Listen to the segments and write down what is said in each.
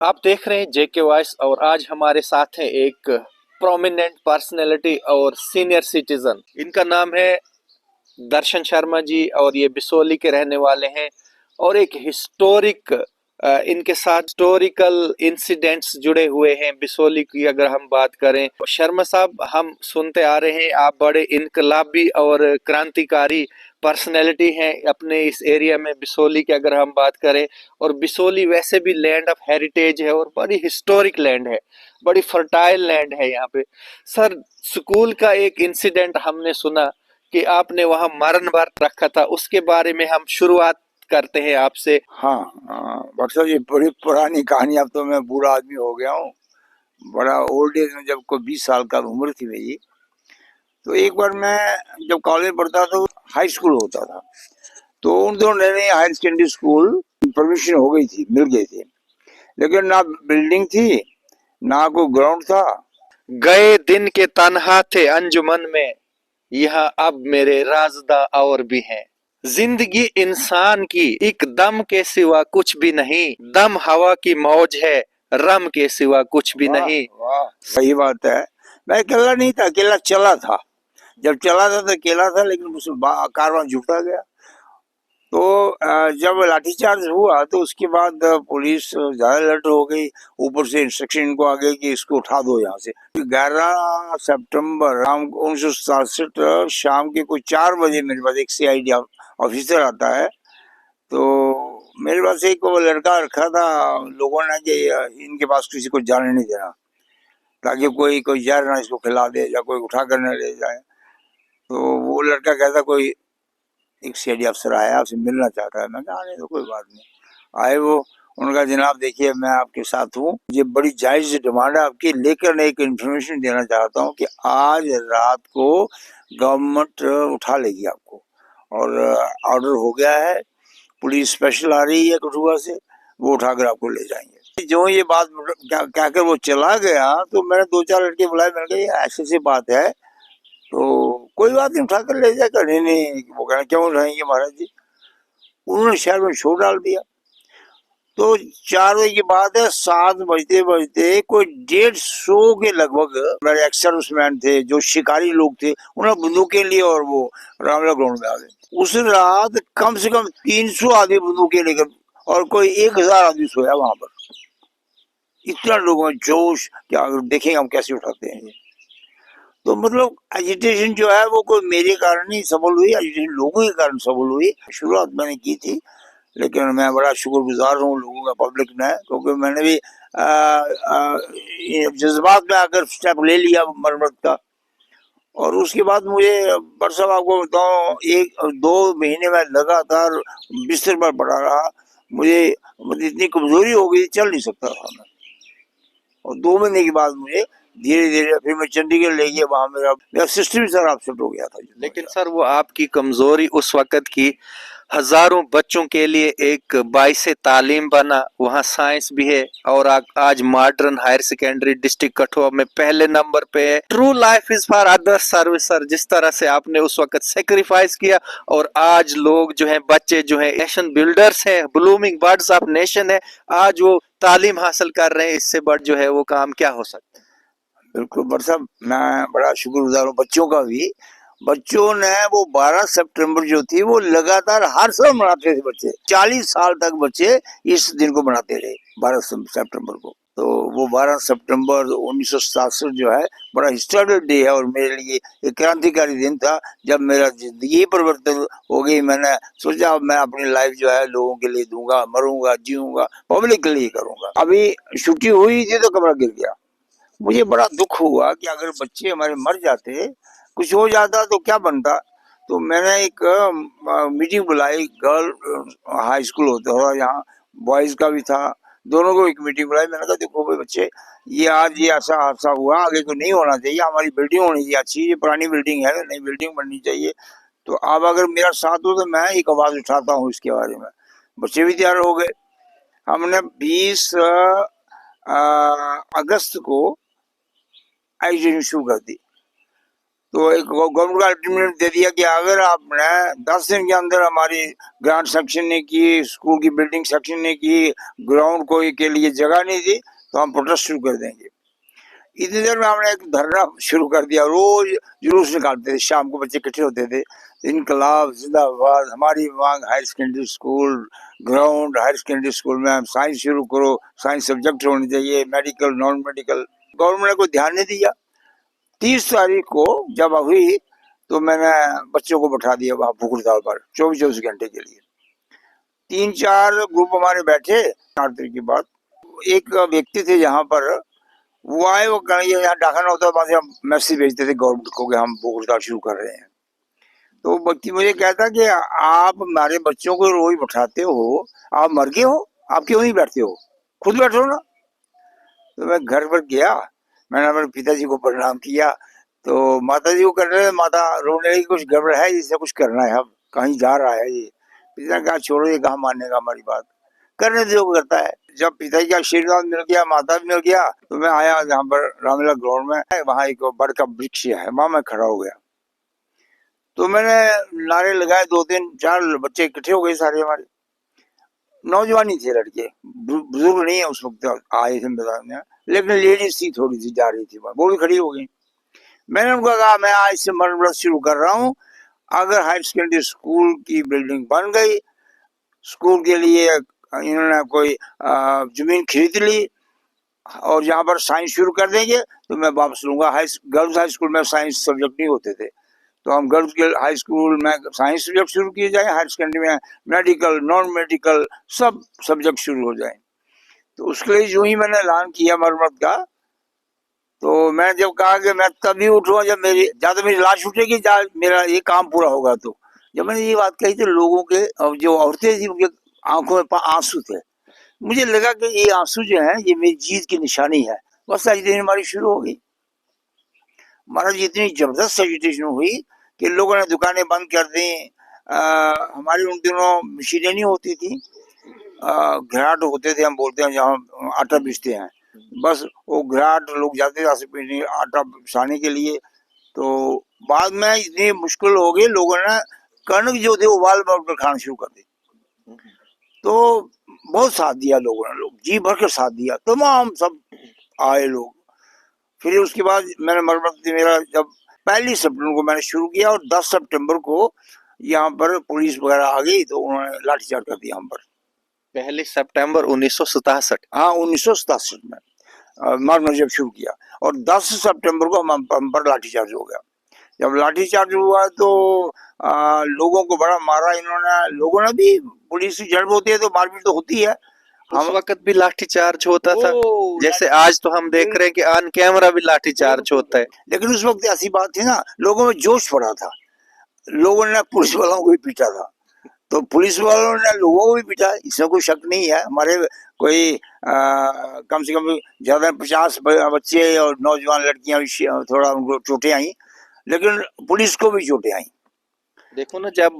आप देख रहे हैं जेके वॉइस और आज हमारे साथ है एक प्रोमिनेंट पर्सनैलिटी और सीनियर सिटीजन। इनका नाम है दर्शन शर्मा जी और ये बिसोली के रहने वाले हैं और एक हिस्टोरिक इनके साथ हिस्टोरिकल इंसिडेंट्स जुड़े हुए हैं। बिसोली की अगर हम बात करें, शर्मा साहब, हम सुनते आ रहे हैं आप बड़े इनकलाबी और क्रांतिकारी पर्सनैलिटी हैं अपने इस एरिया में। बिसोली की अगर हम बात करें, और बिसोली वैसे भी लैंड ऑफ हेरिटेज है और बड़ी हिस्टोरिक लैंड है, बड़ी फर्टाइल लैंड है यहाँ पे। सर, स्कूल का एक इंसिडेंट हमने सुना कि आपने वहां मरण व्रत रखा था, उसके बारे में हम शुरुआत करते हैं आपसे। हाँ। डॉक्टर साहब, ये बड़ी पुरानी कहानी। अब तो मैं बूढ़ा आदमी हो गया हूँ। बड़ा ओल्ड एज में, जब कोई 20 साल का उम्र थी मेरी, तो एक बार मैं जब कॉलेज पढ़ता था तो हाई स्कूल होता था। तो उन दोनों नए नए हायर सेकेंडरी स्कूल परमिशन हो गई थी, मिल गई थी, लेकिन ना बिल्डिंग थी ना कोई ग्राउंड था। गए दिन के तन्हा थे अंजुमन में, यहाँ अब मेरे राजदा और भी हैं। जिंदगी इंसान की एक दम के सिवा कुछ भी नहीं, दम हवा की मौज है, रम के सिवा कुछ भी वाह नहीं। वाह, सही बात है। मैं अकेला नहीं था, अकेला चला था। जब चला था तो अकेला था, लेकिन उस कारवां जुटा गया। तो जब लाठीचार्ज हुआ तो उसके बाद पुलिस ज्यादा अलर्ट हो गई। ऊपर से इंस्ट्रक्शन इनको आ गई कि इसको उठा दो यहाँ से। 11 सितंबर 1967 शाम के कोई 4 बजे मेरे पास एक सीआईडी ऑफिसर आता है। तो मेरे पास एक वो लड़का रखा था लोगों ने कि इनके पास किसी को जाने नहीं देना, ताकि कोई कोई जहर ना इसको खिला दे या कोई उठा कर न ले जाए। तो वो लड़का कहता कोई एक सीआईडी अफसर आया, आपसे मिलना चाहता है। मैं कहा आने दो, कोई बात नहीं। आए वो, उनका जनाब देखिए मैं आपके साथ हूँ, ये बड़ी जायज डिमांड है आपकी, लेकर मैं एक इन्फॉर्मेशन देना चाहता हूँ कि आज रात को गवर्नमेंट उठा लेगी आपको, और ऑर्डर हो गया है। पुलिस स्पेशल आ रही है कठुआ से, वो उठाकर आपको ले जाएंगे। जो ये बात क्या कर वो चला गया, तो मैंने 2-4 लड़के बुलाए। मैंने कहा ऐसी सी बात है, तो कोई बात नहीं, उठा कर ले जाएगा। नहीं नहीं, वो कहना क्यों उठाएंगे महाराज जी। उन्होंने शहर में शोर डाल दिया। तो 4 बजे की बात है, 7 बजते बजते कोई 150 के लगभग मेरे एक्स सर्विसमैन थे, जो शिकारी लोग थे, उन्होंने बंदूकें ली और वो रामला ग्राउंड में आ गए। उस रात कम से कम 300 आदमी बंदूकें लेकर, और कोई 1000 आदमी सोया वहां पर। इतना लोगों में जोश, क्या देखेंगे हम कैसे उठाते हैं ये। तो मतलब एजिटेशन जो है वो कोई मेरे कारण नहीं सफल हुई, एजिटेशन लोगों के कारण सफल हुई। शुरुआत मैंने की थी, लेकिन मैं बड़ा शुक्रगुजार हूँ लोगों का, पब्लिक में, क्योंकि मैंने भी जज्बात में आकर स्टेप ले लिया मरम्मत का। और उसके बाद मुझे परसों आपको बताऊँ, 1-2 महीने में लगातार बिस्तर पर पड़ा रहा। मुझे मतलब इतनी कमजोरी हो गई, चल नहीं सकता था मैं। और 2 महीने के बाद मुझे धीरे धीरे फिर मैं चंडीगढ़ ले गया, वहां मेरा सिस्टम ही सारा अपसेट हो गया था। लेकिन सर, वो आपकी कमजोरी उस वक्त की हजारों बच्चों के लिए एक बाइसे तालीम बना। वहाँ साइंस भी है और आज modern higher secondary district Kathua में पहले नंबर पे है। True life is for other service. Sir, जिस तरह से आपने उस वक्त सेक्रीफाइस किया और आज लोग जो है, बच्चे जो है, नेशन बिल्डर्स हैं, ब्लूमिंग बर्ड्स ऑफ नेशन है, आज वो तालीम हासिल कर रहे हैं। इससे बड़ जो है वो काम क्या हो सकता है। बिल्कुल बट साहब, मैं बड़ा शुक्रगुजार हूँ बच्चों का भी। बच्चों ने वो 12 सितंबर जो थी वो लगातार हर साल मनाते थे। बच्चे 40 साल तक बच्चे इस दिन को मनाते रहे, 12 सितंबर को। तो वो 12 सितंबर 1967 जो है बड़ा हिस्टोरिकल डे है, और मेरे लिए एक क्रांतिकारी दिन था, जब मेरा जिंदगी परिवर्तन हो गई। मैंने सोचा मैं अपनी लाइफ जो है लोगों के लिए दूंगा, मरूंगा, जीऊंगा, पब्लिक के लिए करूंगा। अभी छुट्टी हुई थी तो कमरा गिर गया। मुझे बड़ा दुख हुआ कि अगर बच्चे हमारे मर जाते, कुछ हो जाता तो क्या बनता। तो मैंने एक मीटिंग बुलाई। गर्ल हाई स्कूल होता था यहाँ, बॉयज का भी था, दोनों को एक मीटिंग बुलाई। मैंने कहा देखो भाई बच्चे, ये आज ये ऐसा हादसा हुआ, आगे तो नहीं होना चाहिए। हमारी बिल्डिंग होनी चाहिए अच्छी, ये पुरानी बिल्डिंग है, नई बिल्डिंग बननी चाहिए। तो आप अगर मेरा साथ हो तो मैं एक आवाज उठाता हूँ इसके बारे में। बच्चे भी तैयार हो गए। हमने 20 अगस्त को एजुकेशन शुरू कर दी। तो एक गवर्नमेंट का अल्टीमेटम दे दिया कि अगर आपने 10 दिन के अंदर हमारी ग्रांट सेक्शन ने की, स्कूल की बिल्डिंग सेक्शन ने की, ग्राउंड को के लिए जगह नहीं दी, तो हम प्रोटेस्ट शुरू कर देंगे। इतनी देर में हमने एक धरना शुरू कर दिया। रोज जुलूस निकालते थे, शाम को बच्चे इकट्ठे होते थे, इनकलाब जिंदाबाद, हमारी मांग higher secondary school ground, higher secondary school में हम साइंस शुरू करो, साइंस सब्जेक्ट होने चाहिए, मेडिकल नॉन मेडिकल। गवर्नमेंट ने कोई ध्यान नहीं दिया। 30 तारीख को जब हुई तो मैंने बच्चों को बैठा दिया वहां भूख हड़ताल पर 24 घंटे के लिए। 3-4 ग्रुप हमारे बैठे। 8 तारीख के बाद एक व्यक्ति थे यहाँ पर, वो आए, वो यहाँ डाका होता है, वहां से हम मैसेज भेजते थे गवर्नमेंट को कि हम भूख हड़ताल शुरू कर रहे हैं। तो व्यक्ति मुझे कहता कि आप हमारे बच्चों को रोज बैठाते हो, आप मर गए हो, आप क्यों नहीं बैठते हो, खुद बैठो ना। तो मैं घर पर गया, मैंने अपने पिताजी को प्रणाम किया, तो माता जी को कर रहे, माता रोने लगी, कुछ गड़बड़ है, इसे कुछ करना है, अब कहीं जा रहा है ये। पिता ने कहा छोड़ो, ये कहाँ मानेगा हमारी बात, करने जो करता है। जब पिताजी का आशीर्वाद मिल गया, माता भी मिल गया, तो मैं आया यहाँ पर रामलीला ग्राउंड में, वहाँ एक बड़ का वृक्ष है, वहां मैं खड़ा हो गया। तो मैंने नारे लगाए, 2-3-4 बच्चे इकट्ठे हो गए, सारे हमारे नौजवानी थे लड़के, बुजुर्ग नहीं है उस वक्त आए थे मैदान में, लेकिन लेडीज थी, थोड़ी सी जा रही थी, वो भी खड़ी हो गई। मैंने उनको कहा मैं आज से मरम्मत शुरू कर रहा हूँ, अगर हायर सेकेंडरी स्कूल की बिल्डिंग बन गई, स्कूल के लिए इन्होंने कोई जमीन खरीद ली और यहाँ पर साइंस शुरू कर देंगे, तो मैं वापस लूंगा। गर्ल्स हाई स्कूल में साइंस सब्जेक्ट नहीं होते थे, तो हम गर्ल्स के हाई स्कूल में साइंस सब्जेक्ट शुरू किए जाए, हायर सेकेंडरी में मेडिकल नॉन मेडिकल सब सब्जेक्ट शुरू हो जाए। तो उसके लिए जो ही मैंने ऐलान किया मरम्मत का, तो मैं जब कहा कि मैं तभी उठूंगा जब मेरी लाश उठेगी, मेरा ये काम पूरा होगा। तो जब मैंने ये बात कही तो लोगों के, जो औरतें थी, उनके आंखों में आंसू थे। मुझे लगा कि ये आंसू जो है ये मेरी जीत की निशानी है। बस एजिटेशन हमारी शुरू हो गई। महाराज इतनी जबरदस्त एजिटेशन हुई कि लोगों ने दुकानें बंद कर दी। हमारी उन दिनों मशीनें नहीं होती थी, घराट होते थे, हम बोलते हैं जहाँ आटा पीसते हैं, बस वो घराट लोग जाते थे आटा पिसाने के लिए। तो बाद में इतनी मुश्किल हो गई, लोगों ने कणक जो थे उबाल कर खाना शुरू कर दी। तो बहुत साथ दिया लोगों ने, लोग जी भर कर साथ दिया, तमाम सब आए लोग। फिर उसके बाद मैंने मरम्मत मेरा जब 1 सितंबर को मैंने शुरू किया, और 10 सितंबर को यहाँ पर पुलिस वगैरह आ गई, तो उन्होंने लाठीचार्ज कर दिया हम पर। 1 सितंबर 1967। हाँ, 1967 में मरम्मत जब शुरू किया, और 10 सितंबर को हम पर लाठीचार्ज हो गया। जब लाठीचार्ज हुआ तो लोगों को बड़ा मारा इन्होंने। लोगों ने भी, पुलिस की जड़ होती है तो मारपीट तो होती है। उस वक्त भी लाठीचार्ज होता था, जैसे आज तो हम देख रहे हैं कि ऑन कैमरा भी लाठीचार्ज होता है। लेकिन उस वक्त ऐसी बात थी ना, लोगों में जोश पड़ा था, लोगों ने पुलिस वालों को भी पीटा था, तो पुलिस वालों ने लोगों को भी पीटा, इसमें कोई शक नहीं है। हमारे कोई कम से कम ज्यादा 50 बच्चे और नौजवान लड़कियां भी थोड़ा उनको चोटें आई, लेकिन पुलिस को भी चोटें आई। देखो ना, जब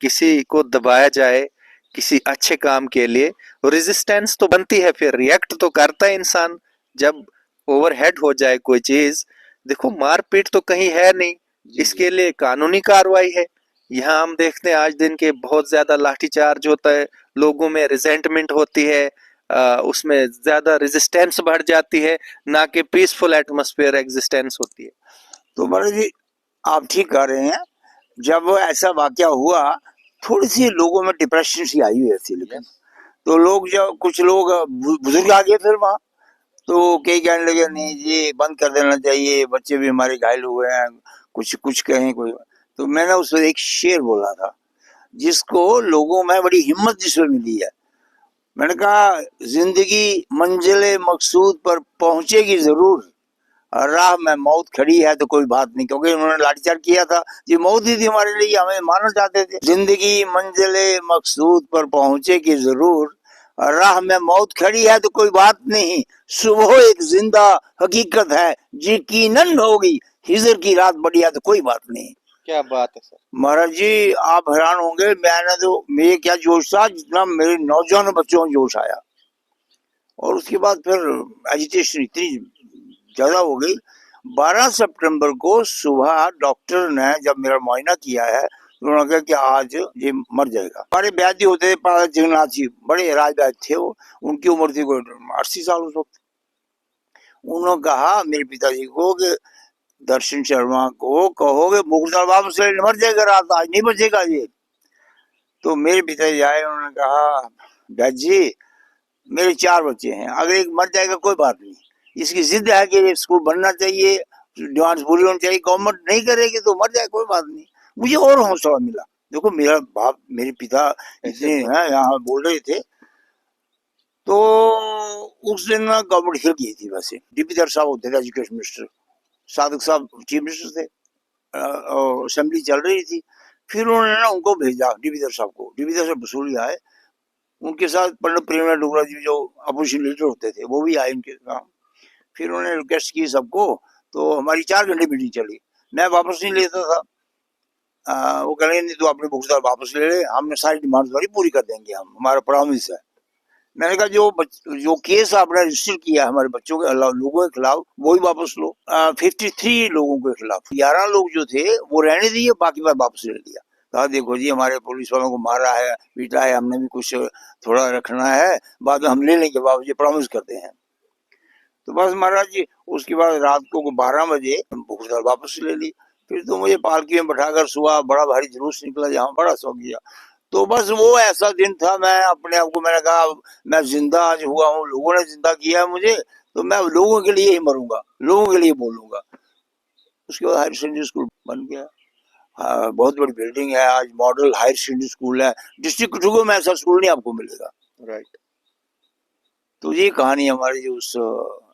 किसी को दबाया जाए किसी अच्छे काम के लिए, रेजिस्टेंस तो बनती है, फिर रिएक्ट तो करता है इंसान। जब ओवरहेड हो जाए कोई चीज, देखो मारपीट तो कहीं है नहीं, इसके लिए कानूनी कार्रवाई है। यहाँ हम देखते हैं आज दिन के बहुत ज्यादा लाठीचार्ज होता है, लोगों में रिजेंटमेंट होती है, उसमें ज्यादा रेजिस्टेंस बढ़ जाती है, ना कि पीसफुल एटमॉस्फेयर एग्जिस्टेंस होती है। तो महाराज जी आप ठीक कह रहे हैं, जब ऐसा वाकया हुआ थोड़ी सी लोगों में डिप्रेशन सी आई हुई थी, लेकिन तो लोग, जब कुछ लोग बुजुर्ग आ गए फिर वहां, तो कई कहने लगे नहीं जी बंद कर देना चाहिए, बच्चे भी हमारे घायल हुए हैं, कुछ कुछ कहें कोई। तो मैंने उस पर एक शेर बोला था, जिसको लोगों में बड़ी हिम्मत जिसमें मिली है। मैंने कहा जिंदगी मंजिले मकसूद पर पहुंचेगी जरूर, राह में मौत खड़ी है तो कोई बात नहीं, क्योंकि उन्होंने लाठीचार्ज किया था, ये मौत ही थी हमारे लिए, हमें मारना चाहते थे। जिंदगी मंजिले मकसूद पर पहुंचेगी जरूर, राह में मौत खड़ी है तो कोई बात नहीं, सुबह एक जिंदा हकीकत है, यकीनन होगी, हिजर की रात बड़ी है तो कोई बात नहीं। क्या बात है सर। महाराज जी आप हैरान होंगे, मैंने तो, मेरे क्या जोश था, जितना मेरे नौजवान बच्चों में जोश आया। और उसके बाद फिर एजिटेशन इतनी ज्यादा हो गई, 12 सितंबर को सुबह डॉक्टर ने जब मेरा मुआयना किया है तो उन्होंने कहा कि आज ये मर जाएगा। हमारे व्याधि होते जगन्नाथ जी बड़े राजवैद थे, वो उनकी उम्र थी कोई 80 साल उस वक्त। उन्होंने कहा मेरे पिताजी को कि दर्शन शर्मा को कहोगे मुखदार वापस ले, मर जाएगा रात, आज नहीं बचेगा ये। तो मेरे पिताजी आए, उन्होंने कहा डैड जी मेरे 4 बच्चे हैं, अगर एक मर जाएगा कोई बात नहीं, इसकी जिद है कि स्कूल बनना चाहिए, डिमांड पूरी होनी चाहिए, गवर्नमेंट नहीं करेगी तो मर जाए कोई बात नहीं। मुझे और हौसला मिला। देखो मेरा बाप मेरे पिता इतने हैं यहाँ बोल रहे थे। तो उस दिन गवर्नमेंट हिल गई थी। वैसे डीपी दर साहब होते थे एजुकेशन मिनिस्टर, सादिक साहब चीफ मिनिस्टर थे, असेंबली चल रही थी। फिर उन्होंने ना उनको भेजा डीपी दर साहब को, डीपी दर साहब बसूली आए, उनके साथ पंडित प्रेमनाथ डोगरा जी जो अपोजिशन लीडर होते थे वो भी आए उनके साथ। फिर उन्होंने रिक्वेस्ट की सबको, तो हमारी 4 घंटे मीटिंग चली। मैं वापस नहीं लेता था, वो कह रहे नहीं तो अपने बुक्सदार वापस ले ले, हमने सारी डिमांड तुम्हारी पूरी कर देंगे, हम हमारा प्रॉमिस है। मैंने कहा जो केस आपने रजिस्टर किया है हमारे बच्चों के लोगों के खिलाफ वही वापस लो। 53 लोगों के खिलाफ 11 लोग जो थे वो रहने दिए, बाकी बात वापस ले लिया। कहा देखो जी हमारे पुलिस वालों को मारा है पीटा है, हमने भी कुछ थोड़ा रखना है, बाद में हम ले लेंगे, बाबू जी प्रॉमिस करते हैं। तो बस महाराज जी उसके बाद रात को 12 बजे बुक्सदार वापस ले ली। फिर तो मुझे पालकी में बैठाकर सुबह बड़ा भारी जुलूस निकला, जहाँ बड़ा सो गया। तो बस वो ऐसा दिन था, मैं अपने आप को मैंने कहा मैं जिंदा आज हुआ हूँ, लोगों ने जिंदा किया है मुझे, तो मैं लोगों के लिए ही मरूंगा, लोगों के लिए बोलूंगा। उसके बाद हायर सेकेंडरी स्कूल बन गया। बहुत बड़ी बिल्डिंग है, आज मॉडल हायर सेकेंडरी स्कूल है। डिस्ट्रिक्ट कठुआ में ऐसा स्कूल नहीं आपको मिलेगा। राइट। तो ये कहानी हमारी जो उस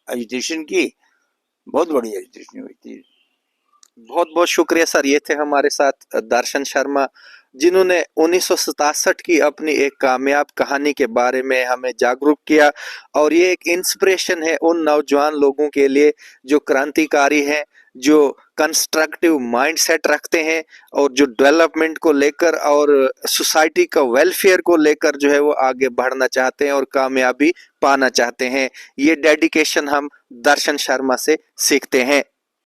एजुकेशन की, बहुत बड़ी एजुकेशन हुई थी। बहुत बहुत शुक्रिया सर, ये थे हमारे साथ दर्शन शर्मा, जिन्होंने 1967 की अपनी एक कामयाब कहानी के बारे में हमें जागरूक किया। और ये एक इंस्पिरेशन है उन नौजवान लोगों के लिए जो क्रांतिकारी हैं, जो कंस्ट्रक्टिव माइंडसेट रखते हैं और जो डेवलपमेंट को लेकर और सोसाइटी का वेलफेयर को लेकर जो है वो आगे बढ़ना चाहते हैं और कामयाबी पाना चाहते हैं। ये डेडिकेशन हम दर्शन शर्मा से सीखते हैं।